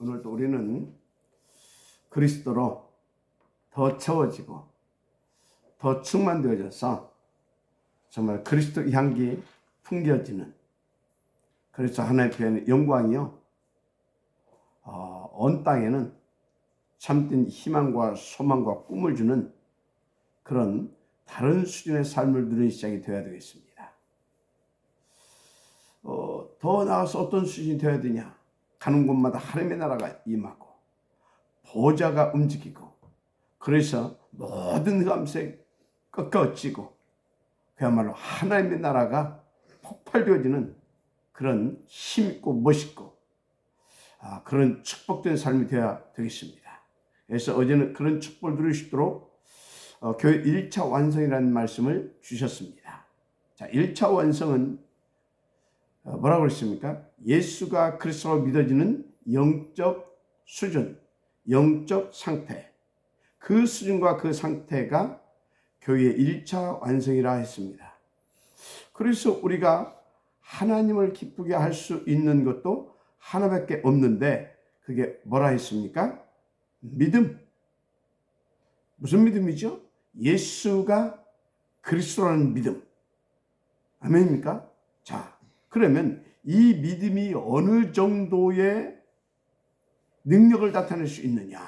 오늘도 우리는 그리스도로 더 채워지고 더 충만되어져서 정말 그리스도 향기 풍겨지는, 그래서 하나님의 영광이요 온 땅에는 참된 희망과 소망과 꿈을 주는 그런 다른 수준의 삶을 누리는 시작이 되어야 되겠습니다. 더 나아가서 어떤 수준이 되어야 되냐? 가는 곳마다 하나님의 나라가 임하고 보좌가 움직이고, 그래서 모든 흑암색 꺾어지고 그야말로 하나님의 나라가 폭발되어지는 그런 힘있고 멋있고 그런 축복된 삶이 되어야 되겠습니다. 그래서 어제는 그런 축복을 누릴 수 있도록 교회 1차 완성이라는 말씀을 주셨습니다. 자, 1차 완성은 뭐라고 그랬습니까? 예수가 그리스도로 믿어지는 영적 수준, 영적 상태, 그 수준과 그 상태가 교회의 1차 완성이라 했습니다. 그래서 우리가 하나님을 기쁘게 할 수 있는 것도 하나밖에 없는데, 그게 뭐라 했습니까? 믿음. 무슨 믿음이죠? 예수가 그리스도라는 믿음. 아멘입니까? 자, 그러면 이 믿음이 어느 정도의 능력을 나타낼 수 있느냐?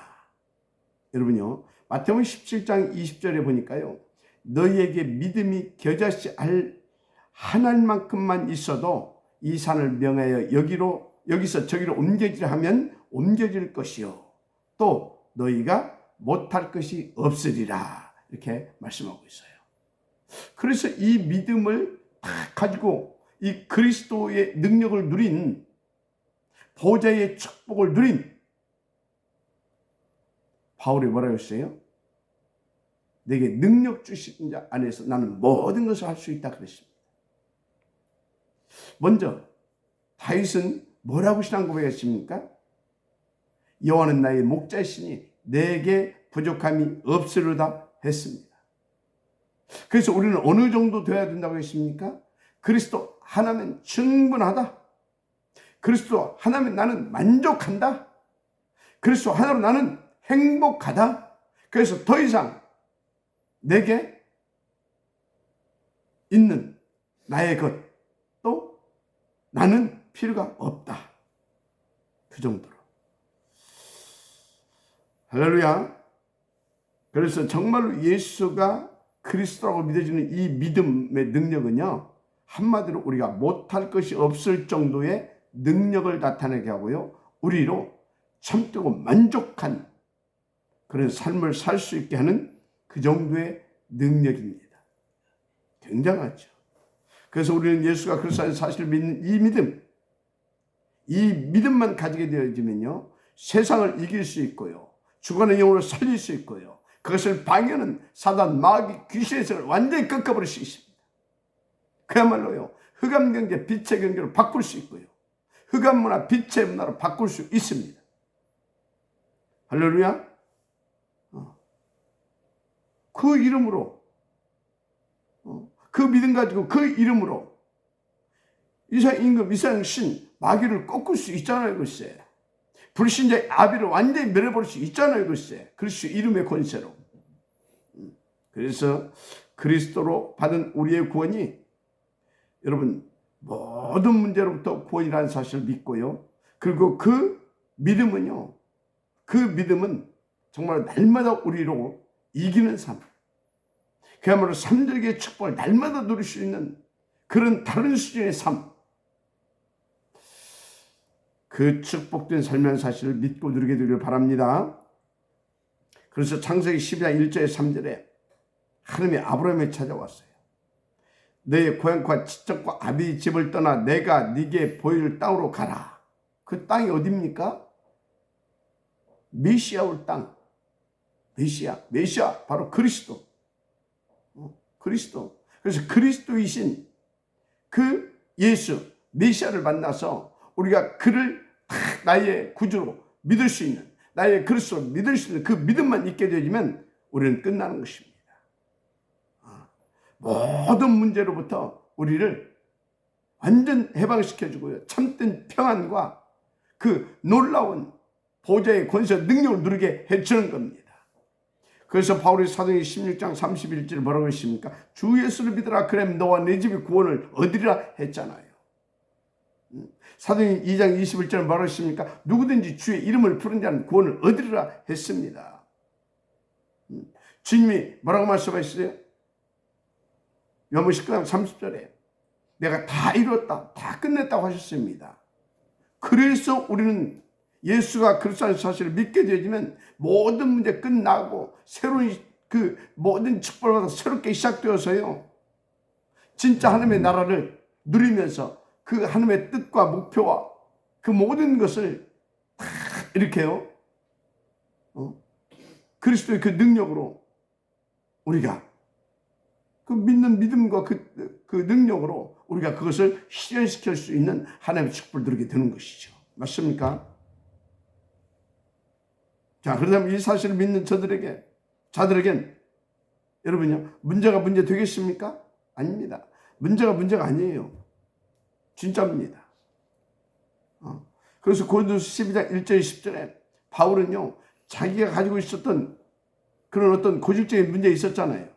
여러분요, 마태복음 17장 20절에 보니까요, 너희에게 믿음이 겨자씨 알 하나만큼만 있어도 이 산을 명하여 여기서 저기로 옮겨지라 하면 옮겨질 것이요, 또 너희가 못할 것이 없으리라, 이렇게 말씀하고 있어요. 그래서 이 믿음을 다 가지고 이 그리스도의 능력을 누린, 보좌의 축복을 누린 바울이 뭐라고 했어요? 내게 능력 주신 자 안에서 나는 모든 것을 할 수 있다 그랬습니다. 먼저 다윗은 뭐라고 신앙 고백했습니까? 여호와는 나의 목자이시니 내게 부족함이 없으리로다 했습니다. 그래서 우리는 어느 정도 되어야 된다고 했습니까? 그리스도 하나면 충분하다. 그리스도 하나면 나는 만족한다. 그리스도 하나로 나는 행복하다. 그래서 더 이상 내게 있는 나의 것, 또 나는 필요가 없다. 그 정도로. 할렐루야. 그래서 정말로 예수가 그리스도라고 믿어지는 이 믿음의 능력은요, 한마디로 우리가 못할 것이 없을 정도의 능력을 나타내게 하고요, 우리로 참되고 만족한 그런 삶을 살 수 있게 하는 그 정도의 능력입니다. 굉장하죠. 그래서 우리는 예수가 그리스도의 사실을 믿는 이 믿음만 가지게 되어지면요, 세상을 이길 수 있고요, 죽어가는 영혼을 살릴 수 있고요, 그것을 방해하는 사단, 마귀, 귀신의 세력을 완전히 꺾어버릴 수 있습니다. 그야말로요, 흑암 경제, 빛의 경제로 바꿀 수 있고요, 흑암 문화, 빛의 문화로 바꿀 수 있습니다. 할렐루야. 그 이름으로, 그 믿음 가지고 그 이름으로 이상 임금, 이상 신, 마귀를 꺾을 수 있잖아요, 글쎄. 불신자의 아비를 완전히 멸해버릴 수 있잖아요, 글쎄. 그리스도 이름의 권세로. 그래서 그리스도로 받은 우리의 구원이, 여러분, 모든 문제로부터 구원이라는 사실을 믿고요, 그리고 그 믿음은 정말 날마다 우리로 이기는 삶, 그야말로 삼절기의 축복을 날마다 누릴 수 있는 그런 다른 수준의 삶, 그 축복된 삶이라는 사실을 믿고 누리게 되기를 바랍니다. 그래서 창세기 12장 1절에 3절에 하나님이 아브라함에 찾아왔어요. 너의 고향과 친척과 아비 집을 떠나 내가 네게 보일 땅으로 가라. 그 땅이 어디입니까? 메시아 올 땅. 메시아 바로 그리스도. 그리스도. 그래서 그리스도이신 그 예수 메시아를 만나서 우리가 그를 나의 구주로 믿을 수 있는, 나의 그리스도로 믿을 수 있는 그 믿음만 있게 되어지면 우리는 끝나는 것입니다. 모든 문제로부터 우리를 완전 해방시켜주고요, 참된 평안과 그 놀라운 보좌의 권세 능력을 누리게 해주는 겁니다. 그래서 바울이 사도행 16장 31절 뭐라고 했습니까? 주 예수를 믿으라 그럼 너와 네 집이 구원을 얻으리라 했잖아요. 사도행 2장 21절 뭐라고 했습니까? 누구든지 주의 이름을 부른 자는 구원을 얻으리라 했습니다. 주님이 뭐라고 말씀하셨어요? 요한복음 19장 30절에 내가 다 이뤘다, 다 끝냈다고 하셨습니다. 그래서 우리는 예수가 그리스도라는 사실을 믿게 되어지면 모든 문제 끝나고 새로운 그 모든 축복을 받아 새롭게 시작되어서요. 진짜 하나님의 나라를 누리면서 그 하나님의 뜻과 목표와 그 모든 것을 다 이렇게요. 그리스도의 그 능력으로 우리가 그 믿는 믿음과 그 능력으로 우리가 그것을 실현시킬 수 있는 하나님의 축복을 누리게 되는 것이죠. 맞습니까? 자, 그러면 이 사실을 믿는 자들에겐 여러분요, 문제가 문제 되겠습니까? 아닙니다. 문제가 아니에요. 진짜입니다. 그래서 고린도서 12장 1절 10절에 바울은요, 자기가 가지고 있었던 그런 어떤 고질적인 문제 있었잖아요.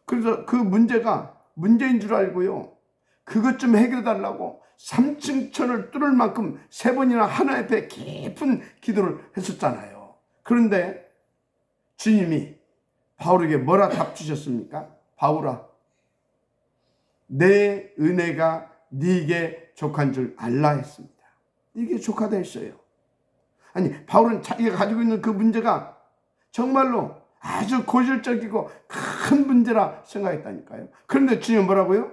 그래서 그 문제가 문제인 줄 알고요, 그것 좀 해결해 달라고 3층 천을 뚫을 만큼 3번이나 하나님 앞에 깊은 기도를 했었잖아요. 그런데 주님이 바울에게 뭐라 답 주셨습니까? 바울아, 내 은혜가 네게 족한 줄 알라 했습니다. 이게 족하다 했어요. 아니, 바울은 자기가 가지고 있는 그 문제가 정말로 아주 고질적이고 큰 문제라 생각했다니까요. 그런데 주님 뭐라고요?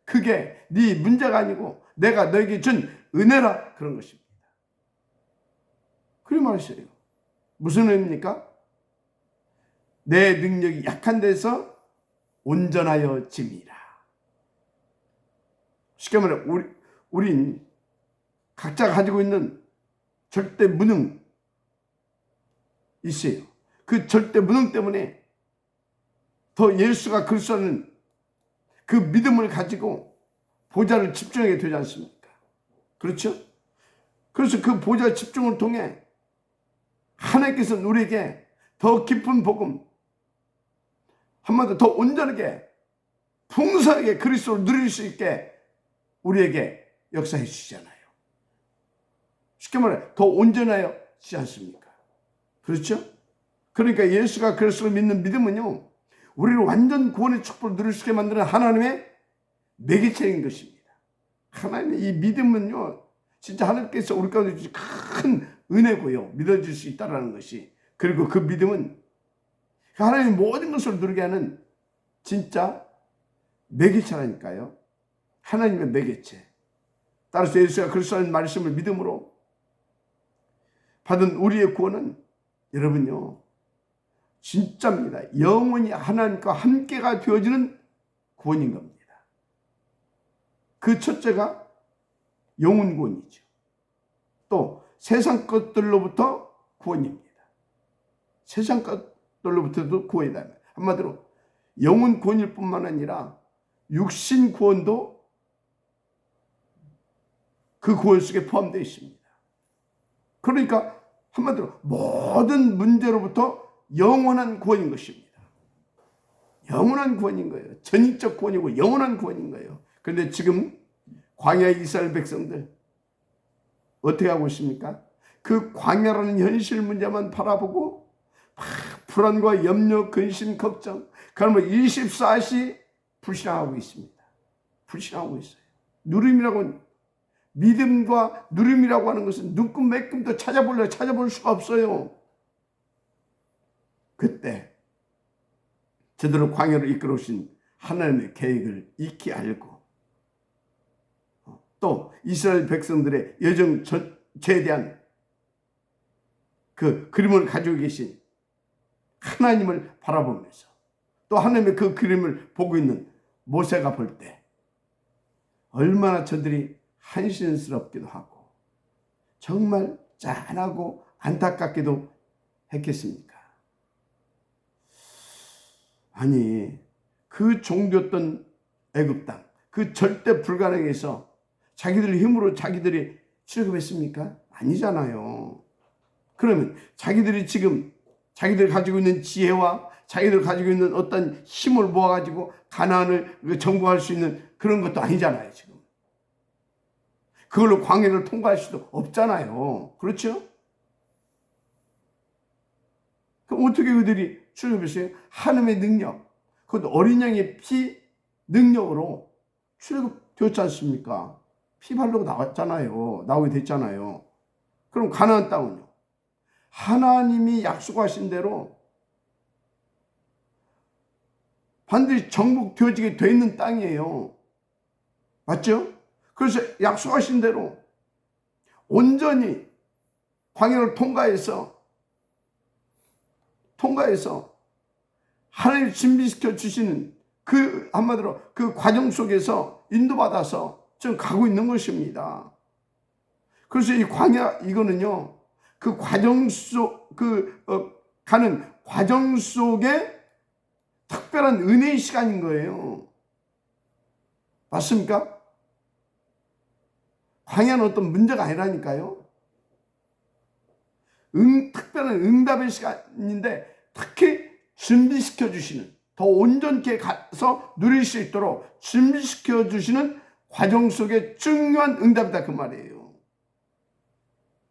그게 네 문제가 아니고 내가 너에게 준 은혜라 그런 것입니다. 그렇게 말했어요. 무슨 은혜입니까? 내 능력이 약한 데서 온전하여 짐이라. 쉽게 말해 우린 각자 가지고 있는 절대 무능 있어요. 그 절대 무능 때문에 더 예수가 그리스도라는 그 믿음을 가지고 보좌를 집중하게 되지 않습니까? 그렇죠? 그래서 그 보좌 집중을 통해 하나님께서는 우리에게 더 깊은 복음, 한마디로 더 온전하게 풍성하게 그리스도를 누릴 수 있게 우리에게 역사해 주시잖아요. 쉽게 말해 더 온전하지 않습니까? 그렇죠? 그러니까 예수가 그리스도를 믿는 믿음은요, 우리를 완전 구원의 축복을 누릴 수 있게 만드는 하나님의 매개체인 것입니다. 하나님의 이 믿음은요, 진짜 하나님께서 우리 가운데 주신 큰 은혜고요, 믿어질 수 있다는 것이. 그리고 그 믿음은 하나님의 모든 것을 누리게 하는 진짜 매개체라니까요. 하나님의 매개체. 따라서 예수가 그리스도의 말씀을 믿음으로 받은 우리의 구원은 여러분요, 진짜입니다. 영원히 하나님과 함께가 되어지는 구원인 겁니다. 그 첫째가 영혼 구원이죠. 또 세상 것들로부터 구원입니다. 세상 것들로부터도 구원이다. 한마디로 영혼 구원일 뿐만 아니라 육신 구원도 그 구원 속에 포함되어 있습니다. 그러니까 한마디로 모든 문제로부터 영원한 구원인 것입니다. 영원한 구원인 거예요. 전인적 구원이고 영원한 구원인 거예요. 그런데 지금 광야의 이스라엘 백성들 어떻게 하고 있습니까? 그 광야라는 현실 문제만 바라보고 불안과 염려, 근심, 걱정, 그러면 24시 불신하고 있습니다. 불신하고 있어요. 누림이라고, 믿음과 누림이라고 하는 것은 눈금 매끔도 찾아볼 수가 없어요. 그때 제대로 광야를 이끌어 오신 하나님의 계획을 익히 알고, 또 이스라엘 백성들의 여정 전체에 대한 그 그림을 가지고 계신 하나님을 바라보면서, 또 하나님의 그 그림을 보고 있는 모세가 볼 때 얼마나 저들이 한심스럽기도 하고 정말 짠하고 안타깝기도 했겠습니까? 아니, 그 종교였던 애굽 땅, 그 절대 불가능에서 자기들 힘으로 자기들이 출애굽했습니까? 아니잖아요. 그러면 자기들이 지금 자기들 가지고 있는 지혜와 자기들 가지고 있는 어떤 힘을 모아가지고 가나안을 정복할 수 있는 그런 것도 아니잖아요. 지금 그걸로 광야를 통과할 수도 없잖아요. 그렇죠? 그럼 어떻게 그들이 출애굽했어요? 하나님의 능력, 그것도 어린 양의 피 능력으로 출애굽되었지 않습니까? 피 바르고 나오게 됐잖아요. 그럼 가나안 땅은요? 하나님이 약속하신 대로 반드시 정복되어지게 돼 있는 땅이에요. 맞죠? 그래서 약속하신 대로 온전히 광야를 통과해서 하나님 준비시켜 주시는 그 한마디로 그 과정 속에서 인도받아서 지금 가고 있는 것입니다. 그래서 이 광야 이거는요, 그 과정 가는 과정 속에 특별한 은혜의 시간인 거예요. 맞습니까? 광야는 어떤 문제가 아니라니까요. 특별한 응답의 시간인데 특히 준비시켜 주시는, 더 온전케 가서 누릴 수 있도록 준비시켜 주시는 과정 속에 중요한 응답이다 그 말이에요.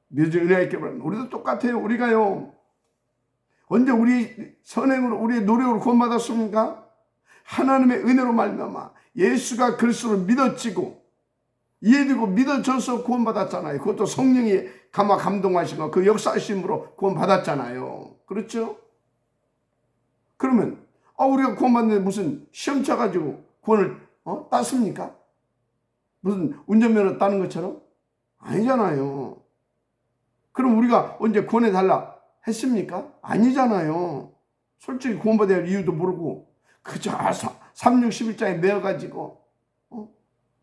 믿어주 은혜 있게 바랍니다. 우리도 똑같아요. 우리가요, 언제 우리 선행으로 우리의 노력으로 구원받았습니까? 하나님의 은혜로 말미암아 예수가 그리스도로 믿어지고 이해되고 믿어져서 구원받았잖아요. 그것도 성령이 감화 감동하시고 그 역사하심으로 구원받았잖아요. 그렇죠? 그러면 우리가 구원받는데 무슨 시험 쳐가지고 구원을 땄습니까? 무슨 운전면허 따는 것처럼? 아니잖아요. 그럼 우리가 언제 구원해달라 했습니까? 아니잖아요. 솔직히 구원받아야 할 이유도 모르고 그저 3, 6, 11장에 매어가지고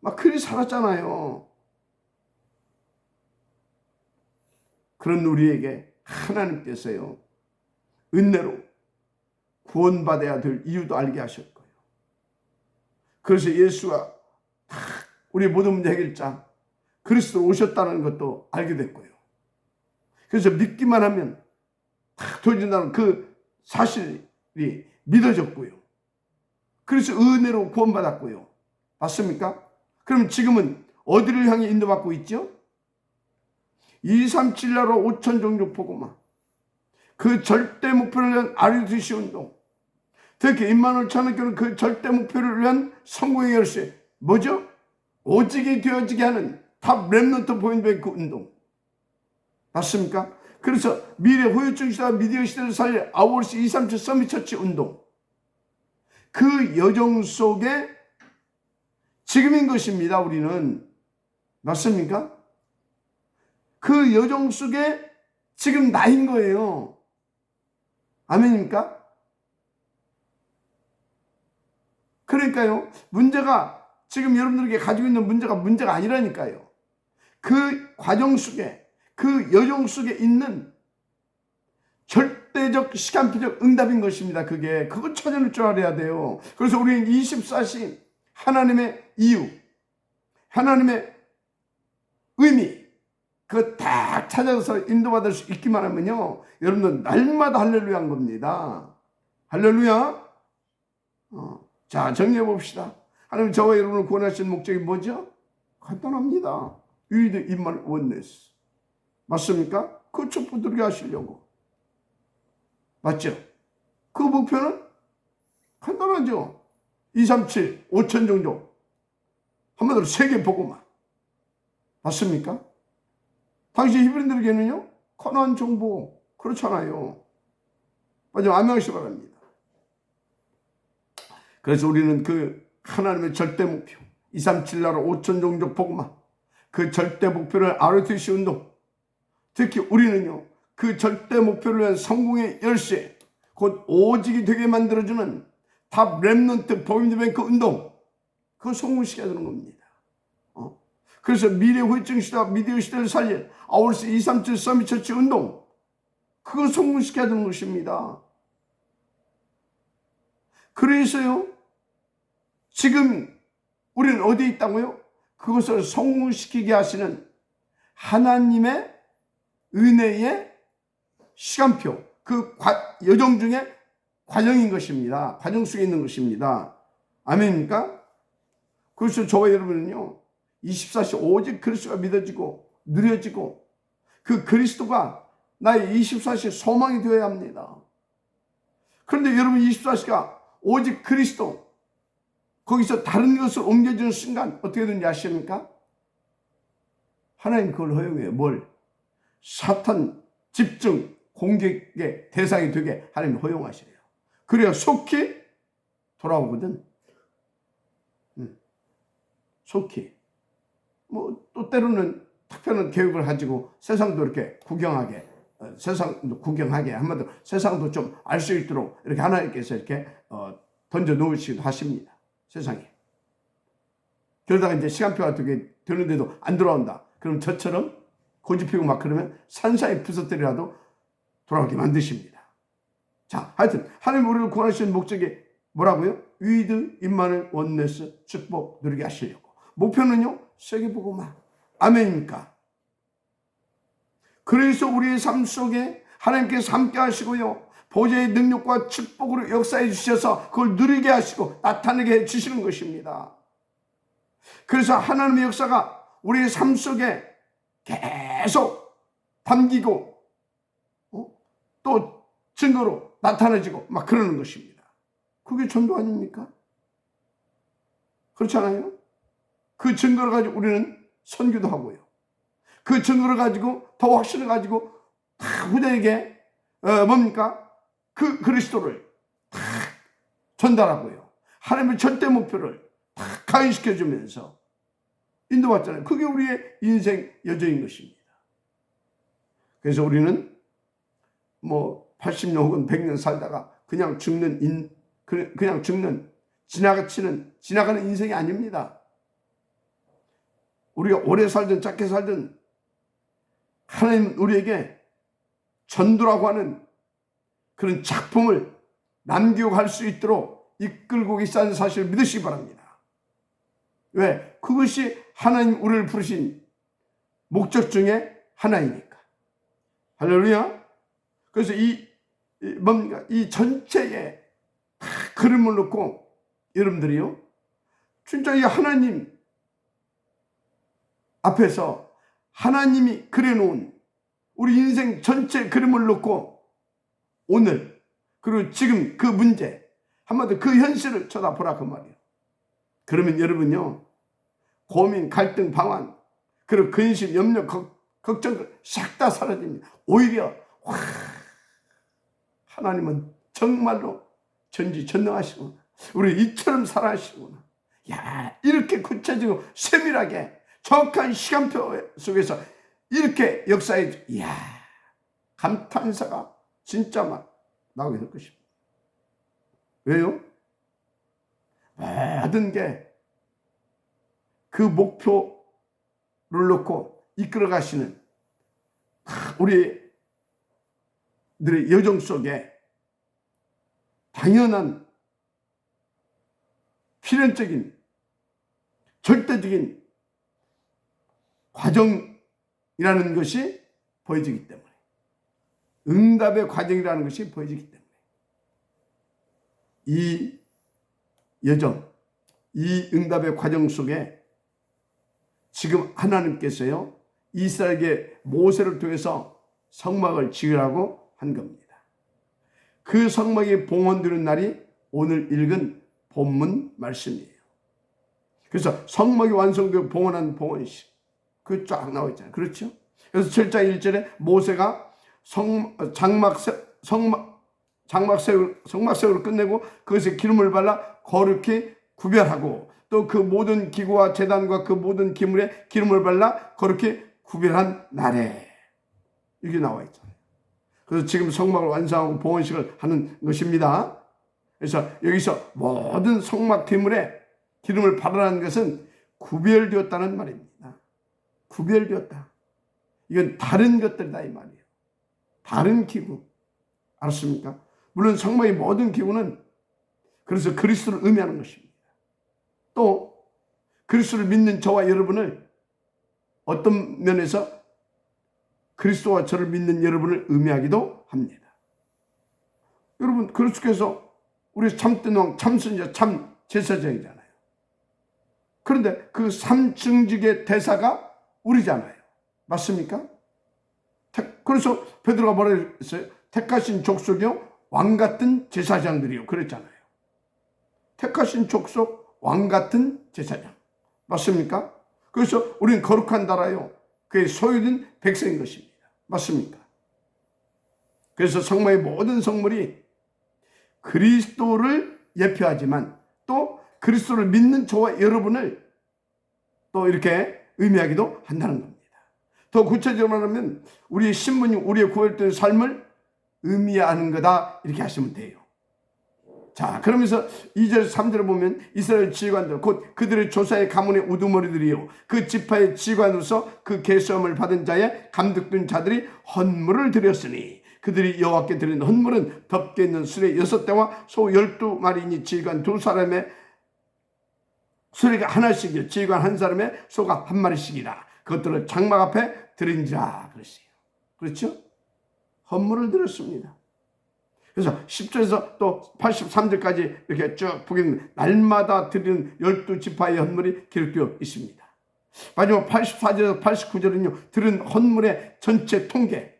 막 그리 살았잖아요. 그런 우리에게 하나님께서요, 은혜로 구원받아야 될 이유도 알게 하셨고요. 그래서 예수가 우리 모든 문제 해결자 그리스도로 오셨다는 것도 알게 됐고요. 그래서 믿기만 하면 다 도와준다는 그 사실이 믿어졌고요. 그래서 은혜로 구원받았고요. 맞습니까? 그럼 지금은 어디를 향해 인도받고 있죠? 237나라 5천 종족 복음화, 그 절대 목표를 위한 RUTC 운동, 특히 임마누엘 찬양교는 그 절대 목표를 위한 성공의 열쇠, 뭐죠? 오직이 되어지게 하는 탑 렘넌트 포인트뱅크 운동. 맞습니까? 그래서 미래 후유증 시대와 미디어 시대를 살릴 아워스 237 서밋 처치 운동, 그 여정 속에 지금인 것입니다. 우리는. 맞습니까? 그 여정 속에 지금 나인 거예요. 아멘입니까? 그러니까요, 문제가 지금 여러분들에게 가지고 있는 문제가 아니라니까요. 그 과정 속에, 그 여정 속에 있는 절대적 시간표적 응답인 것입니다. 그걸 찾아낼 줄 알아야 돼요. 그래서 우리는 24시 하나님의 이유, 하나님의 의미, 그거 딱 찾아서 인도받을 수 있기만 하면요, 여러분들 날마다 할렐루야인 겁니다. 할렐루야. 자, 정리해 봅시다. 하나님 저와 여러분을 구원하시는 목적이 뭐죠? 간단합니다. 유이드 임만 원네스. 맞습니까? 그 촛불들게 하시려고. 맞죠? 그 목표는 간단하죠. 237, 5천 종족. 한마디로 세계 복음화. 맞습니까? 당시 히브리인들에게는요, 가나안 정보 그렇잖아요. 맞아, 암명하시기 바랍니다. 그래서 우리는 그 하나님의 절대 목표, 237나라 5천 종족 복음화, 그 절대 목표를 RUTC 운동, 특히 우리는요, 그 절대 목표를 위한 성공의 열쇠, 곧 오직이 되게 만들어주는 탑 렘넌트 포인트뱅크 운동, 그거 성공시켜야 되는 겁니다. 그래서 미래 후유증 시대와 미디어 시대를 살릴 아워스 237 서밋 처치 운동, 그거 성공시켜야 되는 것입니다. 그래서요, 지금 우리는 어디에 있다고요? 그것을 성공시키게 하시는 하나님의 은혜의 시간표, 그 여정 중에 과정인 것입니다. 과정 속에 있는 것입니다. 아멘입니까? 그래서 저와 여러분은요, 24시 오직 그리스도가 믿어지고 누려지고 그 그리스도가 나의 24시 소망이 되어야 합니다. 그런데 여러분 24시가 오직 그리스도, 거기서 다른 것을 옮겨주는 순간 어떻게 되는지 아십니까? 하나님 그걸 허용해요. 뭘? 사탄 집중 공격의 대상이 되게 하나님 허용하시래요. 그래야 속히 돌아오거든. 속히. 뭐 또 때로는 특별한 계획을 가지고 세상도 이렇게 구경하게, 세상도 구경하게, 한마디로 세상도 좀 알 수 있도록 이렇게 하나님께서 이렇게 던져 놓으시기도 하십니다. 세상에. 그러다가 이제 시간표가 되게 되는데도 안 돌아온다. 그럼 저처럼 고집피고 막 그러면 산사에 부서뜨리라도 돌아오게 만드십니다. 자, 하여튼 하나님 우리를 구원하시는 목적이 뭐라고요? 위드 임마누엘 원네스 축복 누리게 하시려고. 목표는요, 세계복음화. 아멘입니까? 그래서 우리의 삶 속에 하나님께서 함께 하시고요, 보좌의 능력과 축복으로 역사해 주셔서 그걸 누리게 하시고 나타내게 해 주시는 것입니다. 그래서 하나님의 역사가 우리의 삶 속에 계속 담기고 또 증거로 나타나지고 막 그러는 것입니다. 그게 전도 아닙니까? 그렇잖아요? 그 증거를 가지고 우리는 선교도 하고요. 그 증거를 가지고 더 확신을 가지고 다 후대에게 뭡니까? 그 그리스도를 다 전달하고요. 하나님의 절대 목표를 다 가인시켜주면서 인도받잖아요. 그게 우리의 인생 여정인 것입니다. 그래서 우리는 뭐 80년 혹은 100년 살다가 그냥 죽는 지나가는 인생이 아닙니다. 우리가 오래 살든 짧게 살든 하나님 우리에게 전도라고 하는 그런 작품을 남기고 갈 수 있도록 이끌고 계시다는 사실을 믿으시기 바랍니다. 왜? 그것이 하나님 우리를 부르신 목적 중에 하나이니까. 할렐루야. 그래서 이 전체에 다 그림을 놓고 여러분들이요, 진짜 이 하나님 앞에서 하나님이 그려놓은 우리 인생 전체 그림을 놓고 오늘 그리고 지금 그 문제, 한마디로 그 현실을 쳐다보라 그 말이에요. 그러면 여러분요, 고민, 갈등, 방황, 그리고 근심, 염려, 걱정 싹 다 사라집니다. 오히려 하나님은 정말로 전지전능하시구나, 우리 이처럼 살아하시구나, 야, 이렇게 구체적으로 세밀하게 정확한 시간표 속에서 이렇게 역사해, 이야, 감탄사가 진짜 막 나오게 될 것입니다. 왜요? 모든 게 그 목표를 놓고 이끌어 가시는 우리들의 여정 속에 당연한 필연적인 절대적인 과정이라는 것이 보여지기 때문에, 응답의 과정이라는 것이 보여지기 때문에 이 여정, 이 응답의 과정 속에 지금 하나님께서요, 이스라엘에게 모세를 통해서 성막을 지으라고 한 겁니다. 그 성막이 봉헌되는 날이 오늘 읽은 본문 말씀이에요. 그래서 성막이 완성되고 봉헌한 봉헌식, 그 쫙 나와 있잖아요. 그렇죠? 그래서 7장 1절에 모세가 성막세우를 끝내고 그것에 기름을 발라 거룩히 구별하고, 또 그 모든 기구와 제단과 그 모든 기물에 기름을 발라 거룩히 구별한 날에, 이게 나와 있잖아요. 그래서 지금 성막을 완성하고 봉헌식을 하는 것입니다. 그래서 여기서 모든 성막 기물에 기름을 바르라는 것은 구별되었다는 말입니다. 구별되었다. 이건 다른 것들이다 이 말이에요. 다른 기구. 알았습니까? 물론 성막의 모든 기구는 그래서 그리스도를 의미하는 것입니다. 또 그리스도를 믿는 저와 여러분을 어떤 면에서 그리스도와 저를 믿는 여러분을 의미하기도 합니다. 여러분, 그리스도께서 우리 참된 왕, 참선자, 참 제사장이잖아요. 그런데 그 삼층직의 대사가 우리잖아요. 맞습니까? 그래서 베드로가 뭐라 했어요? 택하신 족속이요 왕 같은 제사장들이요 그랬잖아요. 택하신 족속 왕 같은 제사장. 맞습니까? 그래서 우리는 거룩한 나라요 그의 소유된 백성인 것입니다. 맞습니까? 그래서 성막의 모든 성물이 그리스도를 예표하지만 또 그리스도를 믿는 저와 여러분을 또 이렇게 의미하기도 한다는 겁니다. 더 구체적으로 말하면 우리의 신분이 우리의 구별된 삶을 의미하는 거다 이렇게 하시면 돼요. 자, 그러면서 2절 3절을 보면 이스라엘 지휘관들 곧 그들의 조사의 가문의 우두머리들이요 그 지파의 지휘관으로서 그 계시함을 받은 자의 감독된 자들이 헌물을 드렸으니 그들이 여호와께 드린 헌물은 덮개 있는 수레 6대와 소 12마리니 지휘관 2사람의 수레가 하나씩이요 지휘관 한 사람의 소가 한 마리씩이라 그것들을 장막 앞에 드린지라 그랬어요. 그렇죠? 헌물을 드렸습니다. 그래서 10절에서 또 83절까지 이렇게 쭉 보면 날마다 드리는 12지파의 헌물이 기록되어 있습니다. 마지막 84절에서 89절은요 드린 헌물의 전체 통계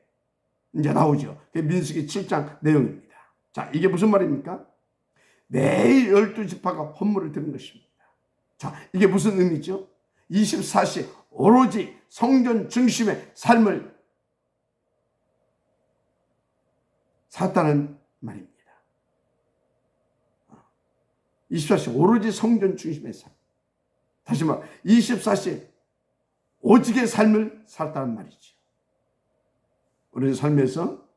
이제 나오죠. 민수기 7장 내용입니다. 자, 이게 무슨 말입니까? 매일 12지파가 헌물을 드린 것입니다. 자, 이게 무슨 의미죠? 24시 오로지 성전 중심의 삶을 살았다는 말입니다. 24시 오로지 성전 중심의 삶. 다시 말해 24시 오직의 삶을 살았다는 말이죠. 우리 삶에서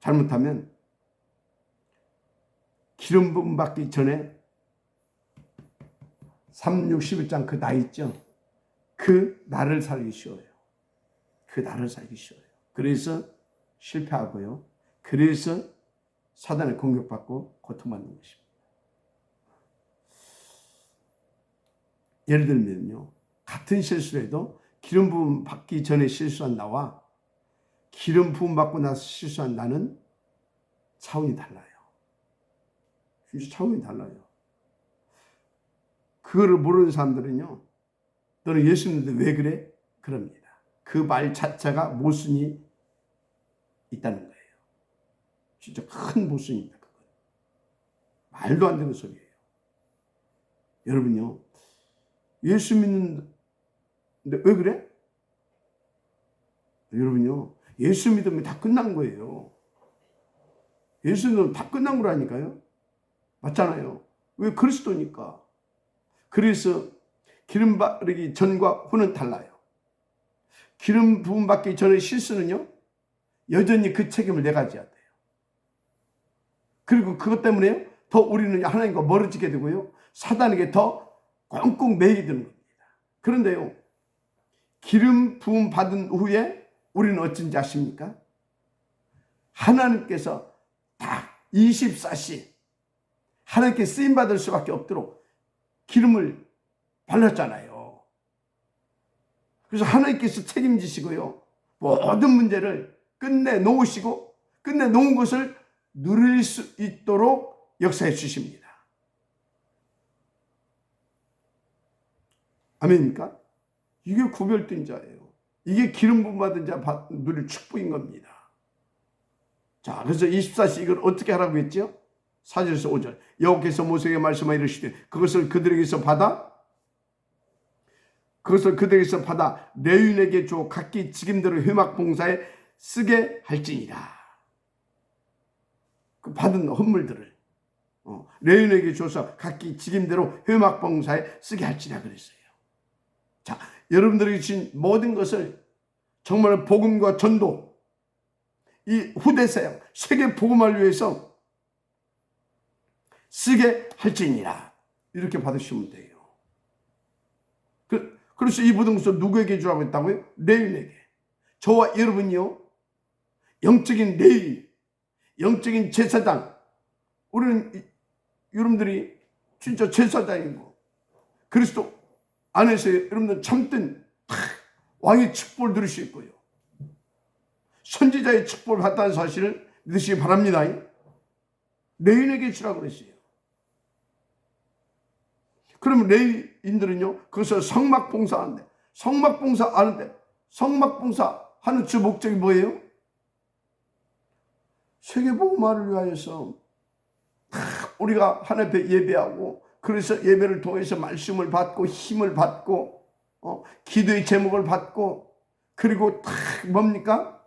잘못하면 기름 부음 받기 전에 3, 6, 11장 그 나 있죠. 그 나를 살기 쉬워요. 그 나를 살기 쉬워요. 그래서 실패하고요. 그래서 사단에 공격받고 고통받는 것입니다. 예를 들면요. 같은 실수를 해도 기름 부음 받기 전에 실수한 나와 기름 부음 받고 나서 실수한 나는 차원이 달라요. 진짜 차원이 달라요. 그거를 모르는 사람들은요. 너는 예수 믿는데 왜 그래? 그럽니다. 그 말 자체가 모순이 있다는 거예요. 진짜 큰 모순입니다. 그건. 말도 안 되는 소리예요. 여러분요. 예수 믿는데 왜 그래? 여러분요. 예수 믿으면 다 끝난 거예요. 예수 믿으면 다 끝난 거라니까요. 맞잖아요. 왜? 그리스도니까. 그래서 기름 바르기 전과 후는 달라요. 기름 부음 받기 전의 실수는요. 여전히 그 책임을 내가 져야 돼요. 그리고 그것 때문에 더 우리는 하나님과 멀어지게 되고요. 사단에게 더 꽁꽁 매이게 되는 겁니다. 그런데요. 기름 부음 받은 후에 우리는 어쩐지 아십니까? 하나님께서 딱 24시 하나님께 쓰임받을 수밖에 없도록 기름을 발랐잖아요. 그래서 하나님께서 책임지시고요. 모든 문제를 끝내 놓으시고 끝내 놓은 것을 누릴 수 있도록 역사해 주십니다. 아멘입니까? 이게 구별된 자예요. 이게 기름 부음 받은 자 누릴 축복인 겁니다. 자, 그래서 24시 이걸 어떻게 하라고 했죠? 4절에서 5절. 여호와께서 모세에게 말씀하여 이르시되 그것을 그들에게서 받아 레위인에게 줘 각기 직임대로 회막 봉사에 쓰게 할지니라. 그 받은 헌물들을 레위인에게 줘서 각기 직임대로 회막 봉사에 쓰게 할지니라 그랬어요. 자, 여러분들이 주신 모든 것을 정말 복음과 전도, 이 후대 사역, 세계 복음을 위해서 쓰게 할지니라. 이렇게 받으시면 돼요. 그래서 이 모든 것을 누구에게 주라고 했다고요? 레위인에게. 저와 여러분이요. 영적인 레위인, 영적인 제사장. 우리는 여러분들이 진짜 제사장이고 그리스도 안에서 여러분들 참된 왕의 축복을 누릴 수 있고요. 선지자의 축복을 받았다는 사실을 믿으시기 바랍니다. 레위인에게 주라고 그랬어요. 그러면 레위인들은요, 그것을 성막봉사하는데, 성막봉사하는데, 성막봉사하는 주 목적이 뭐예요? 세계복음화를 위하여서 우리가 하나님 앞에 예배하고, 그래서 예배를 통해서 말씀을 받고 힘을 받고 기도의 제목을 받고, 그리고 다 뭡니까?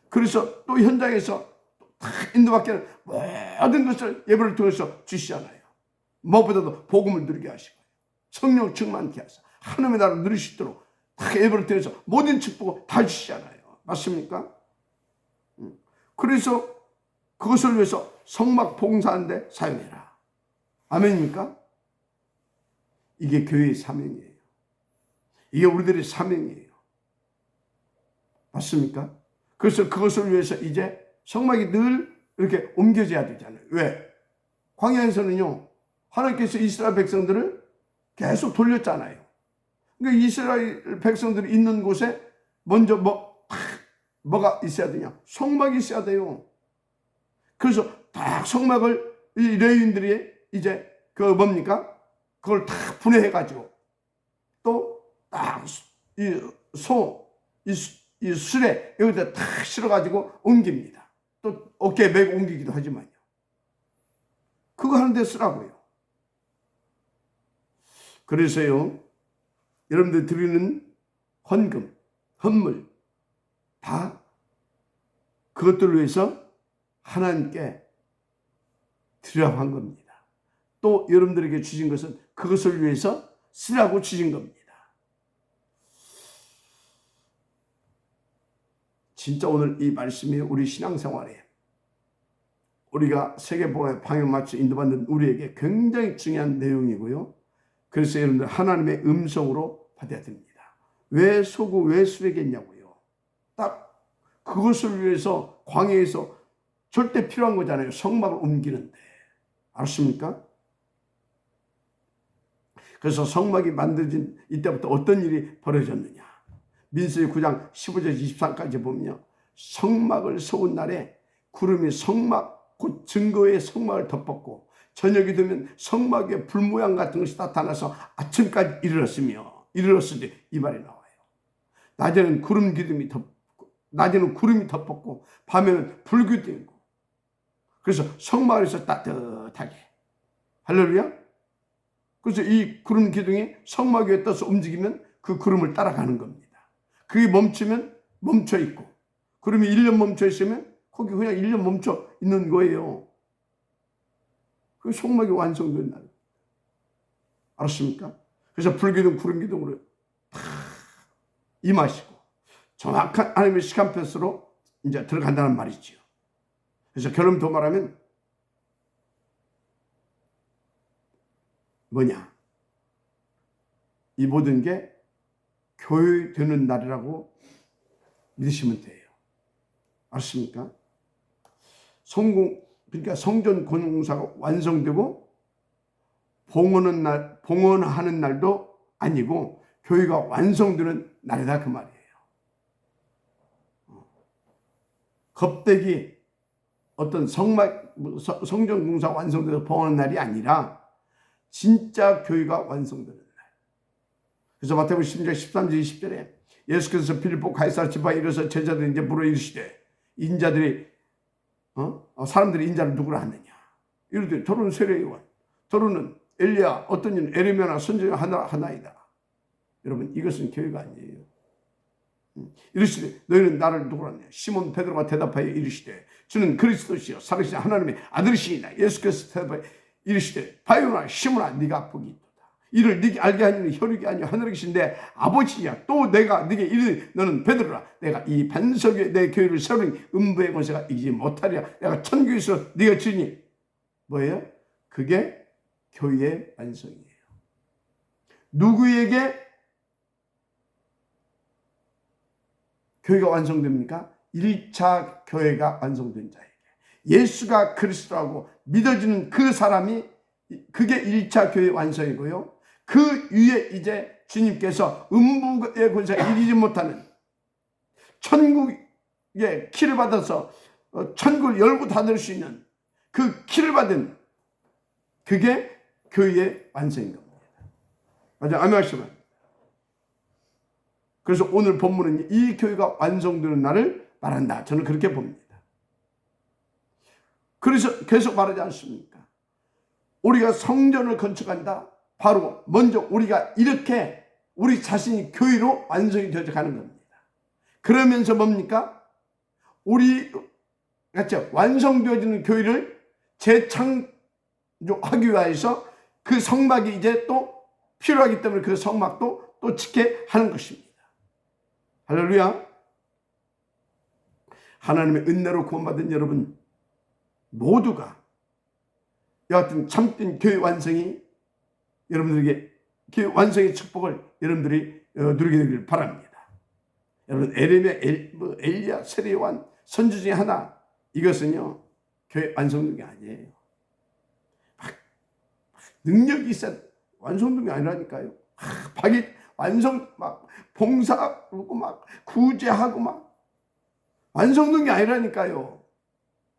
그래서 또 현장에서 다 인도받기는 모든 것을 예배를 통해서 주시잖아요. 무엇보다도 복음을 누리게 하시고 성령 충만케 하셔서 하나님의 나라를 누릴 수 있도록 다 예배를 통해서 모든 축복을 다 주시잖아요. 맞습니까? 그래서 그것을 위해서 성막 봉사하는데 사용해라. 아멘입니까? 이게 교회의 사명이에요. 이게 우리들의 사명이에요. 맞습니까? 그래서 그것을 위해서 이제 성막이 늘 이렇게 옮겨져야 되잖아요. 왜? 광야에서는요, 하나님께서 이스라엘 백성들을 계속 돌렸잖아요. 그러니까 이스라엘 백성들이 있는 곳에 먼저 뭐가 있어야 되냐? 성막이 있어야 돼요. 그래서 딱 성막을 이 레위인들이 이제 뭡니까? 그걸 다 분해해가지고 또 딱 이 술에 여기다 탁 실어가지고 옮깁니다. 또 어깨에 메고 옮기기도 하지만요. 그거 하는데 쓰라고요. 그래서요, 여러분들 드리는 헌금, 헌물 다 그것들을 위해서 하나님께 드리라고 한 겁니다. 또 여러분들에게 주신 것은 그것을 위해서 쓰라고 주신 겁니다. 진짜 오늘 이 말씀이 우리 신앙생활에 우리가 세계복음의 방향 맞춰 인도받는 우리에게 굉장히 중요한 내용이고요. 그래서 여러분들 하나님의 음성으로 받아야 됩니다. 왜 소고 왜 수레겠냐고요. 딱 그것을 위해서 광야에서 절대 필요한 거잖아요. 성막을 옮기는데. 알았습니까? 그래서 성막이 만들어진 이때부터 어떤 일이 벌어졌느냐. 민수기 9장 15절 23까지 보면요. 성막을 세운 날에 구름이 성막 곧 증거의 성막을 덮었고 저녁이 되면 성막 위에 불 모양 같은 것이 나타나서 아침까지 이르렀을 때 이 말이 나와요. 낮에는 구름이 덮었고 밤에는 불이 되고 그래서 성막에서 따뜻하게 할렐루야. 그래서 이 구름 기둥이 성막 위에 떠서 움직이면 그 구름을 따라가는 겁니다. 그게 멈추면 멈춰 있고 구름이 1년 멈춰 있으면 거기 그냥 1년 멈춰 있는 거예요. 그 성막이 완성된 날. 알았습니까? 그래서 불기둥 구름기둥으로 다 임하시고 정확한 하나님의 시간표로 이제 들어간다는 말이지요. 그래서 결론도 말하면 뭐냐? 이 모든 게 교회되는 날이라고 믿으시면 돼요. 알았습니까? 그러니까 성전 공사가 완성되고 봉헌하는 날도 아니고 교회가 완성되는 날이다 그 말이에요. 겁대기 어떤 성전 공사 완성돼서 봉헌하는 날이 아니라 진짜 교회가 완성되는 날. 그래서 마태복음 10장 13절 20절에 예수께서 빌립보 가이사랴 지파에 이르러서 제자들이 이제 물어 이르시되 인자들이 사람들이 인자를 누구라 하느냐. 이르되 저는 세례요한, 저는 엘리야, 어떤 이는 에레미야나 선지자 하나이다. 여러분 이것은 교회가 아니에요. 이르시되 너희는 나를 누구라 하느냐. 시몬 베드로가 대답하여 이르시되 주는 그리스도시요 살아계신 하나님의 아들이시니라. 예수께서 대답하여 이르시되 바요나 시몬아 네가 복이 있도다. 이를 네게 알게 하니는 혈육이 아니요 하늘에 계신데 아버지야. 또 내가 네게 이르되 너는 베드로라. 내가 이 반석 위에 내 교회를 세우니 음부의 권세가 이기지 못하리라. 내가 천국에서 네가 지니 뭐예요? 그게 교회의 완성이에요. 누구에게 교회가 완성됩니까? 1차 교회가 완성된 자에게. 예수가 그리스도라고 믿어지는 그 사람이 그게 1차 교회 완성이고요. 그 위에 이제 주님께서 음부의 권세가 이기지 못하는 천국 키를 받아서 천국을 열고 닫을 수 있는 그 키를 받은 그게 교회의 완성인 겁니다. 맞아, 아멘 하시면. 그래서 오늘 본문은 이 교회가 완성되는 날을 말한다. 저는 그렇게 봅니다. 그래서 계속 말하지 않습니까? 우리가 성전을 건축한다. 바로 먼저 우리가 이렇게 우리 자신이 교회로 완성이 되어 가는 겁니다. 그러면서 뭡니까? 우리 같이 완성되어지는 교회를 재창조하기 위해서 그 성막이 이제 또 필요하기 때문에 그 성막도 또 짓게 하는 것입니다. 할렐루야. 하나님의 은혜로 구원받은 여러분 모두가 여하튼 참된 교회 완성이 여러분들에게 교회 완성의 축복을 여러분들이 누리게 되길 바랍니다. 여러분 에레미야, 엘리야, 세례요한 선지 중에 하나, 이것은요 교회 완성된 게 아니에요. 막 능력이 있어 완성된 게 아니라니까요. 박이 완성 막 봉사하고 막 구제하고 막 완성된 게 아니라니까요.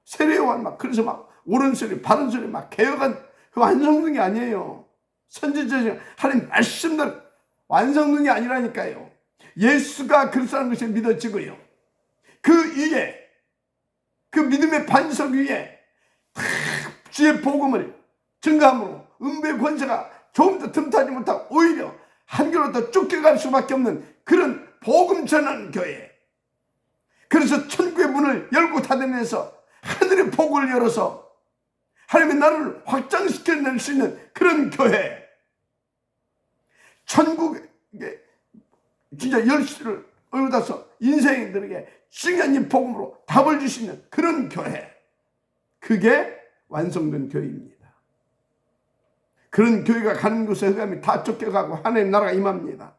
세례요한 막 그래서 막 옳은 소리 바른 소리 막 개혁한 그 완성된 게 아니에요. 선지자 하나님 말씀들 완성된 게 아니라니까요. 예수가 그리스도라는 것이 믿어지고요. 그 위에 그 믿음의 반석 위에 주의 복음을 증거함으로 은배의 권세가 조금 더 틈타지 못하고 오히려 한결로 더 쫓겨갈 수밖에 없는 그런 복음 전하는 교회. 그래서 천국의 문을 열고 닫으면서 하늘의 복을 열어서 하나님의 나라를 확장시켜낼 수 있는 그런 교회. 천국에 진짜 열쇠를 얻어서 인생들에게 중요한 이 복음으로 답을 주시는 그런 교회. 그게 완성된 교회입니다. 그런 교회가 가는 곳에 흑암이 다 쫓겨가고 하나님 나라가 임합니다.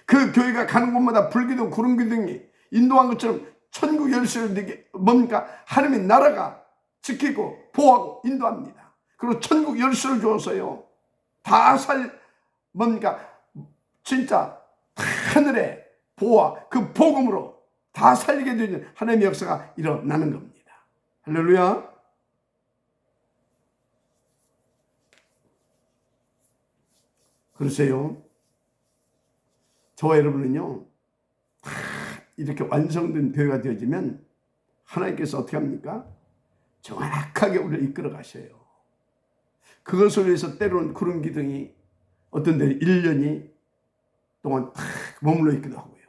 그 교회가 가는 곳마다 불기둥 구름기둥이 인도한 것처럼 천국 열쇠를 내게 뭡니까? 하나님의 나라가 지키고 보호하고 인도합니다. 그리고 천국 열쇠를 주어서요 다 뭡니까? 진짜 하늘의 보호와 그 복음으로 다 살리게 되는 하나님의 역사가 일어나는 겁니다. 할렐루야. 그러세요. 저와 여러분은요 다 이렇게 완성된 교회가 되어지면 하나님께서 어떻게 합니까? 정확하게 우리를 이끌어 가셔요. 그것을 위해서 때로는 구름 기둥이 어떤 데는 1년이 동안 탁 머물러 있기도 하고요.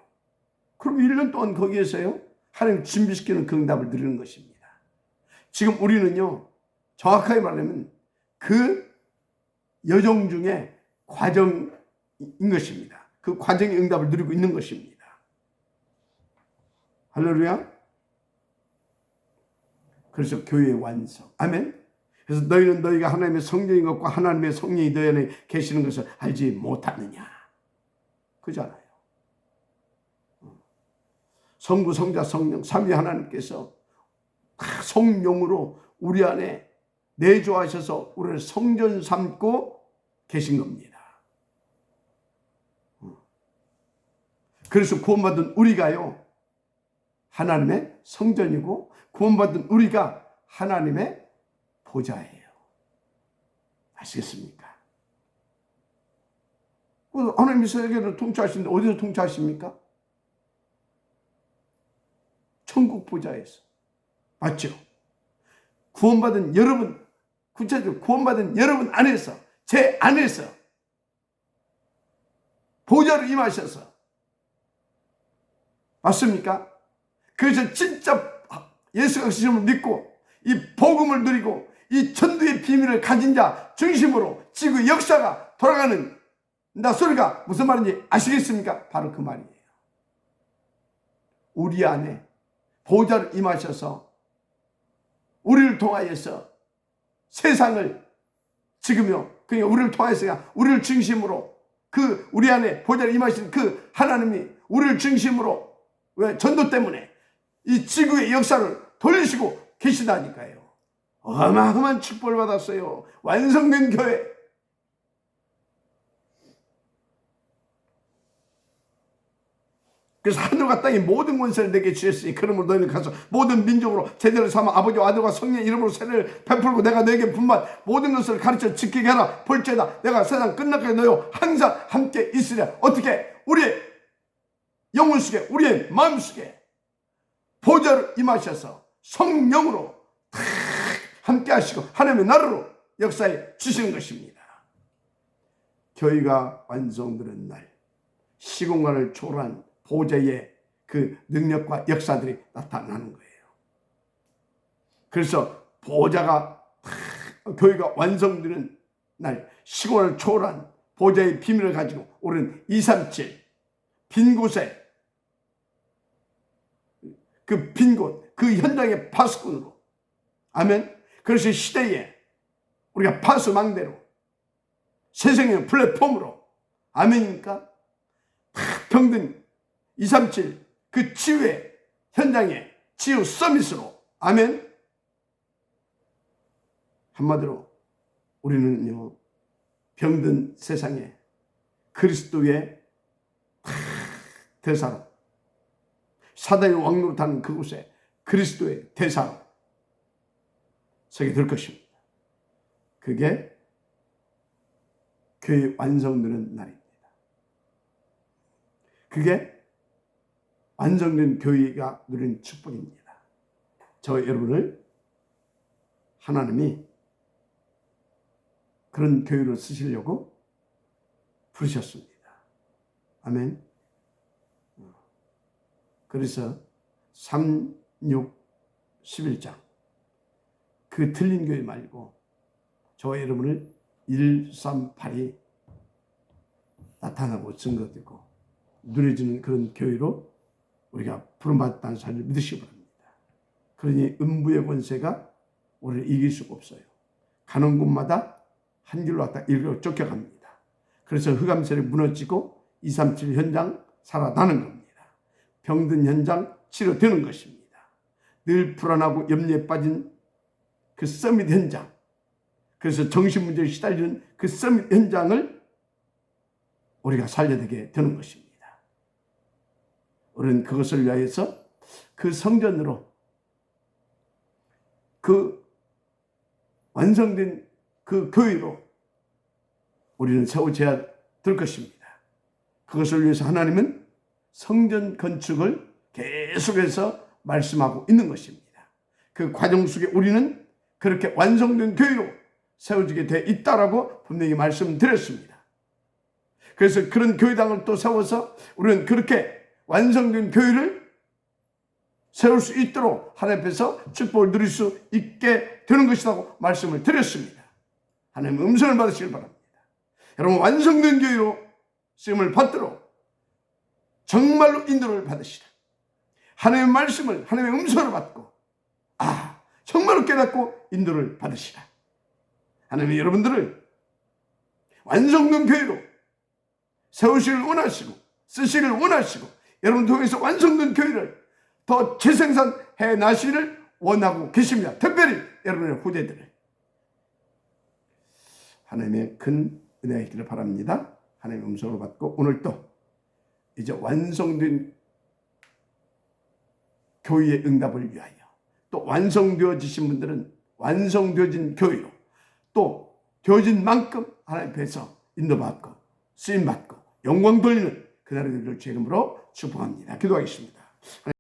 그럼 1년 동안 거기에서요 하나님 준비시키는 그 응답을 누리는 것입니다. 지금 우리는요 정확하게 말하면 그 여정 중에 과정인 것입니다. 그 과정의 응답을 누리고 있는 것입니다. 할렐루야. 그래서 교회의 완성. 아멘. 그래서 너희는 너희가 하나님의 성령인 것과 하나님의 성령이 너희 안에 계시는 것을 알지 못하느냐. 그잖아요. 성부, 성자, 성령, 삼위 하나님께서 성령으로 우리 안에 내주하셔서 우리를 성전 삼고 계신 겁니다. 그래서 구원받은 우리가요 하나님의 성전이고 구원받은 우리가 하나님의 보좌예요. 아시겠습니까? 하나님이 세계를 통치하시는데 어디서 통치하십니까? 천국 보좌에서. 맞죠? 구원받은 여러분, 구체적으로 구원받은 여러분 안에서, 제 안에서 보좌로 임하셔서. 맞습니까? 그래서 진짜 예수가 그리스도를 믿고 이 복음을 누리고 이 전도의 비밀을 가진 자 중심으로 지구 역사가 돌아가는 나 소리가 무슨 말인지 아시겠습니까? 바로 그 말이에요. 우리 안에 보좌를 임하셔서 우리를 통하여서 세상을 지으며 그러니까 우리를 통하여서 우리를 중심으로 그 우리 안에 보좌를 임하신 그 하나님이 우리를 중심으로 왜 전도 때문에 이 지구의 역사를 돌리시고 계시다니까요. 어마어마한 축복을 받았어요. 완성된 교회. 그래서 하늘과 땅의 모든 권세를 내게 주셨으니 그러므로 너희는 가서 모든 민족으로 제대로 삼아 아버지와 아들과 성령의 이름으로 세례를 베풀고 내가 너에게 분만 모든 것을 가르쳐 지키게 하라. 볼지어다 내가 세상 끝날까지 너희와 항상 함께 있으랴. 어떻게? 우리의 영혼 속에 우리의 마음 속에 보좌를 임하셔서 성령으로 함께 하시고 하나님의 나라로 역사에 주시는 것입니다. 교회가 완성되는 날 시공간을 초월한 보좌의 그 능력과 역사들이 나타나는 거예요. 그래서 보좌가 교회가 완성되는 날 시공간을 초월한 보좌의 비밀을 가지고 우리는 237 빈 곳에 그 빈 곳, 그 현장의 파수꾼으로 아멘. 그래서 시대에 우리가 파수망대로 세상의 플랫폼으로 아멘입니까? 병든 237 그 치유의 현장의 치유 서밋으로 아멘. 한마디로 우리는요 병든 세상에 그리스도의 대사로 사단의 왕노릇하는 그곳에 그리스도의 대사로 서게 될 것입니다. 그게 교회 완성되는 날입니다. 그게 완성된 교회가 누리는 축복입니다. 저 여러분을 하나님이 그런 교회로 쓰시려고 부르셨습니다. 아멘. 그래서 3, 6, 11장 그 틀린 교회 말고 저와 여러분을 1, 3, 8이 나타나고 증거되고 누려지는 그런 교회로 우리가 부름받았다는 사실을 믿으시기 바랍니다. 그러니 음부의 권세가 우리를 이길 수가 없어요. 가는 곳마다 한 길로 왔다 이리로 쫓겨갑니다. 그래서 흑암세력이 무너지고 237 현장 살아나는 겁니다. 병든 현장 치료되는 것입니다. 늘 불안하고 염려에 빠진 그 서밋 현장, 그래서 정신문제에 시달리는 그 서밋 현장을 우리가 살려내게 되는 것입니다. 우리는 그것을 위하여서 그 성전으로 그 완성된 그 교회로 우리는 세워져야 될 것입니다. 그것을 위해서 하나님은 성전 건축을 계속해서 말씀하고 있는 것입니다. 그 과정 속에 우리는 그렇게 완성된 교회로 세워지게 돼 있다라고 분명히 말씀드렸습니다. 그래서 그런 교회당을 또 세워서 우리는 그렇게 완성된 교회를 세울 수 있도록 하나님 앞에서 축복을 누릴 수 있게 되는 것이라고 말씀을 드렸습니다. 하나님의 음성을 받으시길 바랍니다. 여러분 완성된 교회로 쓰임을 받도록 정말로 인도를 받으시라. 하나님의 말씀을 하나님의 음성을 받고 정말로 깨닫고 인도를 받으시라. 하나님이 여러분들을 완성된 교회로 세우시길 원하시고 쓰시기를 원하시고 여러분 통해서 완성된 교회를 더 재생산해 나시기를 원하고 계십니다. 특별히 여러분의 후대들을 하나님의 큰 은혜가 있기를 바랍니다. 하나님의 음성을 받고 오늘 또 이제 완성된 교회의 응답을 위하여 또 완성되어지신 분들은 완성되어진 교회로 또 되어진 만큼 하나님 앞에서 인도받고 쓰임받고 영광 돌리는 그날의 일을 주 이름으로 축복합니다. 기도하겠습니다.